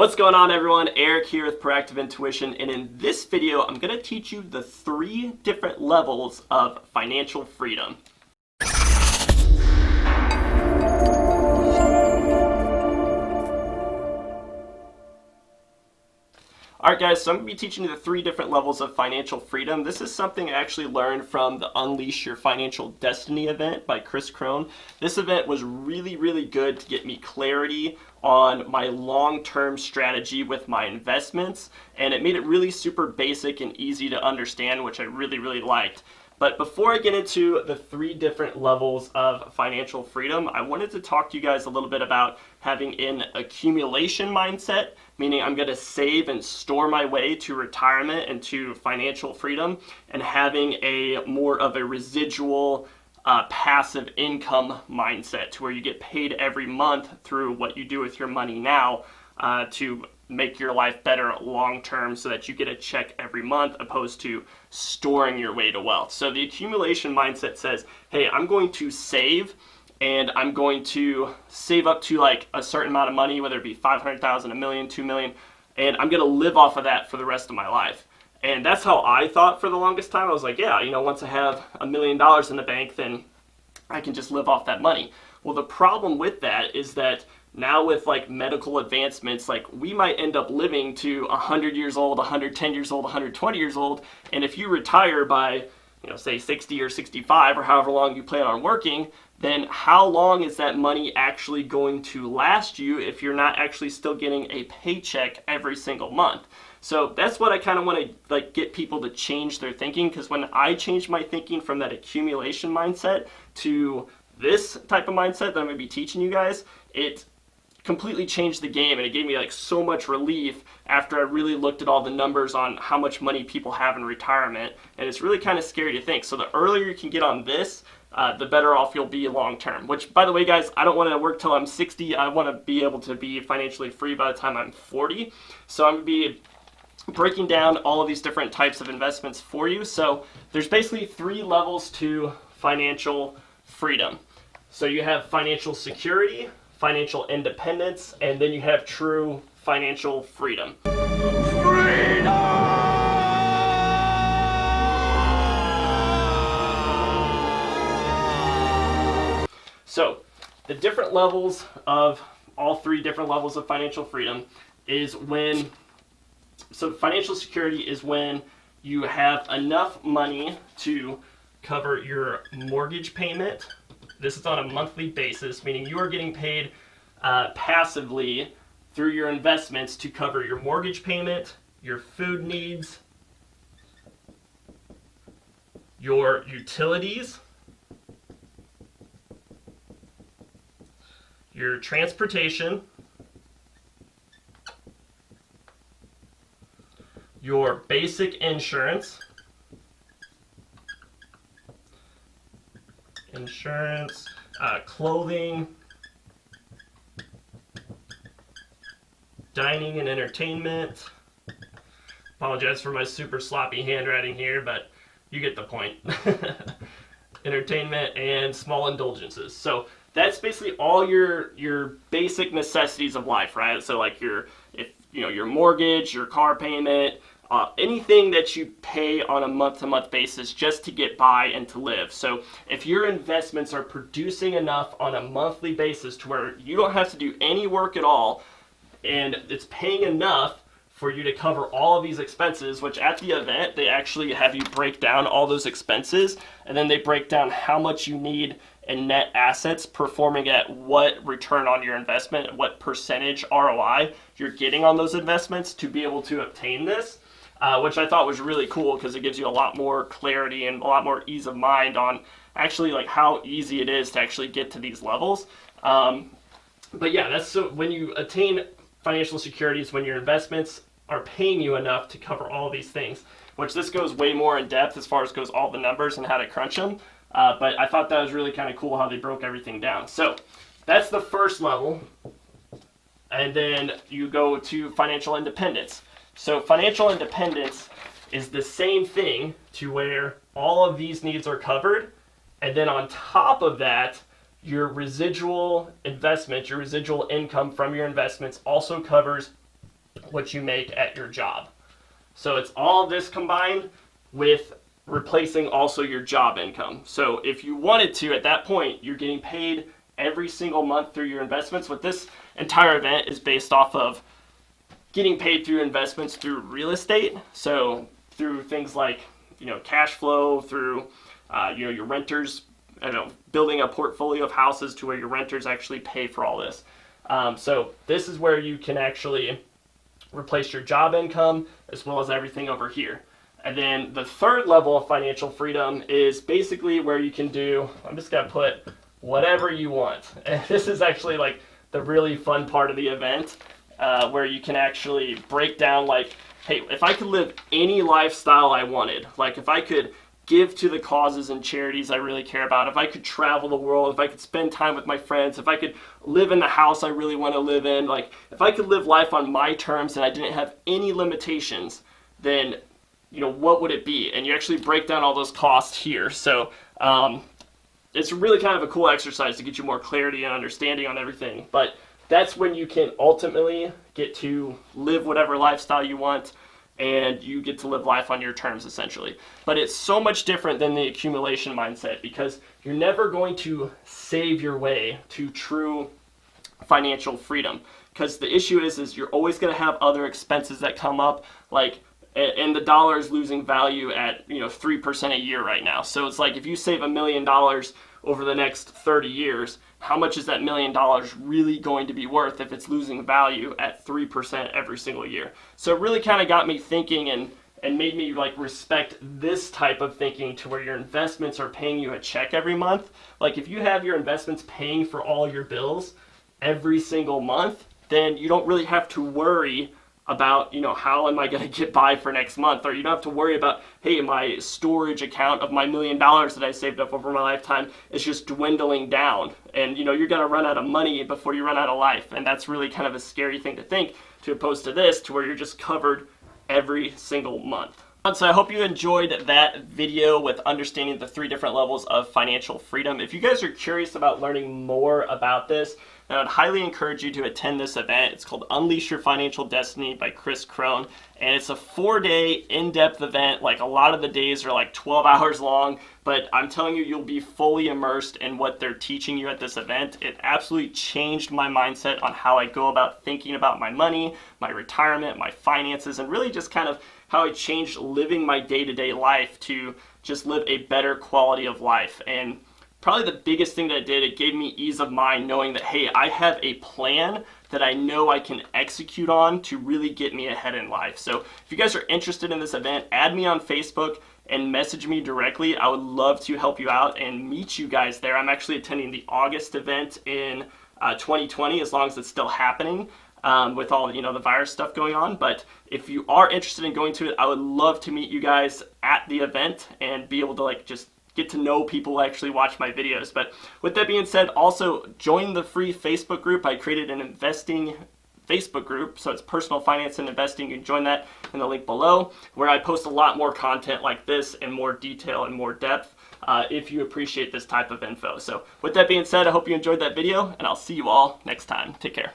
What's going on, everyone? Eric here with Proactive Intuition, and in this video I'm going to teach you the 3 different levels of financial freedom. Alright guys, so I'm going to be teaching you the 3 different levels of financial freedom. This is something I actually learned from the Unleash Your Financial Destiny event by Chris Crone. This event was really good to get me clarity on my long-term strategy with my investments, and it made it really super basic and easy to understand, which I really liked. But before I get into the 3 different levels of financial freedom, I wanted to talk to you guys a little bit about having an accumulation mindset, meaning I'm going to save and store my way to retirement and to financial freedom, and having a more of a residual passive income mindset to where you get paid every month through what you do with your money now to make your life better long term, so that you get a check every month opposed to storing your way to wealth. So the accumulation mindset says, hey, I'm going to save, and I'm going to save up to like a certain amount of money, whether it be 500,000, $1 million, $2 million, and I'm going to live off of that for the rest of my life. And that's how I thought for the longest time. I was like, yeah, once I have $1 million in the bank, then I can just live off that money. Well, the problem with that is that now with like medical advancements, like we might end up living to 100 years old, 110 years old, 120 years old. And if you retire by, say 60 or 65 or however long you plan on working, then how long is that money actually going to last you if you're not actually still getting a paycheck every single month? So that's what I kind of want to get people to change their thinking, because when I changed my thinking from that accumulation mindset to this type of mindset that I'm going to be teaching you guys, it completely changed the game, and it gave me so much relief after I really looked at all the numbers on how much money people have in retirement, and it's really kind of scary to think. So the earlier you can get on this, the better off you'll be long term. Which, by the way, guys, I don't want to work till I'm 60. I want to be able to be financially free by the time I'm 40. So I'm going to be breaking down all of these different types of investments for you. So there's basically 3 levels to financial freedom. So you have financial security, financial independence, and then you have true financial freedom. Freedom! So the different levels of all 3 different levels of financial freedom is so financial security is when you have enough money to cover your mortgage payment. This is on a monthly basis, meaning you are getting paid passively through your investments to cover your mortgage payment, your food needs, your utilities, your transportation, your basic insurance, clothing, dining and entertainment. Apologize for my super sloppy handwriting here, but you get the point. Entertainment and small indulgences. So that's basically all your basic necessities of life, right? So like your mortgage, your car payment, anything that you pay on a month-to-month basis just to get by and to live. So if your investments are producing enough on a monthly basis to where you don't have to do any work at all, and it's paying enough for you to cover all of these expenses, which at the event, they actually have you break down all those expenses, and then they break down how much you need in net assets, performing at what return on your investment, what percentage ROI you're getting on those investments to be able to obtain this. Which I thought was really cool, because it gives you a lot more clarity and a lot more ease of mind on actually how easy it is to actually get to these levels. But yeah, that's so when you attain financial security is when your investments are paying you enough to cover all these things, which this goes way more in depth as far as goes all the numbers and how to crunch them. But I thought that was really kind of cool how they broke everything down. So that's the first level. And then you go to financial independence. So financial independence is the same thing, to where all of these needs are covered, and then on top of that, your residual investment, your residual income from your investments also covers what you make at your job. So it's all this combined with replacing also your job income. So if you wanted to, at that point, you're getting paid every single month through your investments. What this entire event is based off of getting paid through investments through real estate. So through things like, cash flow, through, your renters, building a portfolio of houses to where your renters actually pay for all this. So this is where you can actually replace your job income as well as everything over here. And then the third level of financial freedom is basically where you can do, I'm just going to put whatever you want. And this is actually like the really fun part of the event, where you can actually break down like, hey, if I could live any lifestyle I wanted, like if I could give to the causes and charities I really care about, if I could travel the world, if I could spend time with my friends, if I could live in the house I really want to live in, like if I could live life on my terms and I didn't have any limitations, then what would it be? And you actually break down all those costs here. So it's really kind of a cool exercise to get you more clarity and understanding on everything. But that's when you can ultimately get to live whatever lifestyle you want, and you get to live life on your terms, essentially. But it's so much different than the accumulation mindset, because you're never going to save your way to true financial freedom. Because the issue is you're always going to have other expenses that come up, and the dollar is losing value at 3% a year right now. So it's like if you save $1 million over the next 30 years, how much is that $1 million really going to be worth if it's losing value at 3% every single year? So it really kind of got me thinking and made me respect this type of thinking, to where your investments are paying you a check every month. Like if you have your investments paying for all your bills every single month, then you don't really have to worry about, how am I going to get by for next month? Or you don't have to worry about, hey, my storage account of my $1 million that I saved up over my lifetime is just dwindling down. And, you're going to run out of money before you run out of life. And that's really kind of a scary thing to think, to opposed to this, to where you're just covered every single month. So I hope you enjoyed that video with understanding the 3 different levels of financial freedom. If you guys are curious about learning more about this, then I'd highly encourage you to attend this event. It's called Unleash Your Financial Destiny by Chris Crone. And it's a 4-day in-depth event. Like a lot of the days are 12 hours long, but I'm telling you, you'll be fully immersed in what they're teaching you at this event. It absolutely changed my mindset on how I go about thinking about my money, my retirement, my finances, and really just kind of how I changed living my day-to-day life to just live a better quality of life. And probably the biggest thing that it did, it gave me ease of mind knowing that, hey, I have a plan that I know I can execute on to really get me ahead in life. So if you guys are interested in this event, add me on Facebook and message me directly. I would love to help you out and meet you guys there. I'm actually attending the August event in 2020, as long as it's still happening. With all the virus stuff going on. But if you are interested in going to it, I would love to meet you guys at the event and be able to just get to know people who actually watch my videos. But with that being said, also join the free Facebook group. I created an investing Facebook group, so it's personal finance and investing. You can join that in the link below, where I post a lot more content like this in more detail and more depth, if you appreciate this type of info. So with that being said, I hope you enjoyed that video, and I'll see you all next time. Take care.